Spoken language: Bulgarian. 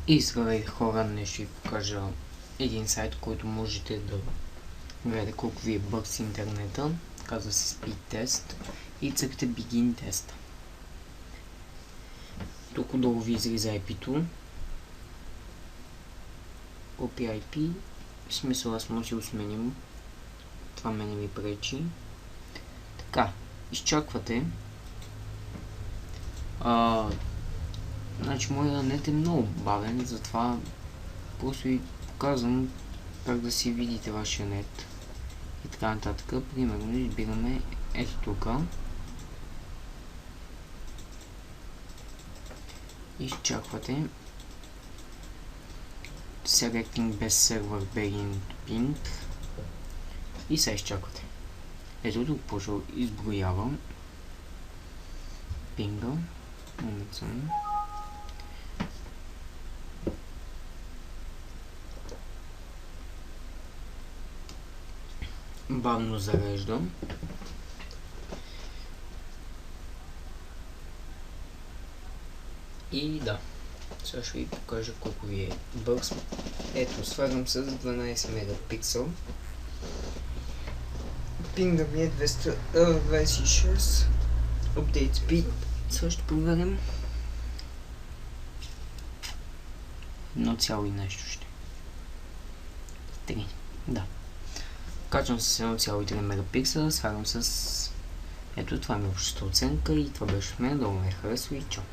И здравейте хора, днес ще ви покажа един сайт, който можете да гледате колко ви е бърз интернета. Казва се Speed Test и цъкате Begin Test. Тук отдолу ви излиза IP-то. Copy IP. В смисъл аз може да го сменим. Това мене ми пречи. Така, изчаквате. Значи моят нет е много бавен, затова просто ви показвам как да си видите вашия нет и така нататък. Примерно избираме ето тук. Изчаквате. Selecting best server begin ping. И сега изчаквате. Ето тук почва изброявам пинга. Момент само. Бавно зареждам. И да, сега ще ви покажа колко ви е бърз. Ето, слагам с 12 мегапиксел. Пинга ми е 226. Update speed. Също проверим. 1, и нещо ще. 3. Да. Качвам с 1,3 мегапиксела, слагам с... Ето това ми е общата оценка и това беше от мен. Долу ме харесва и чао.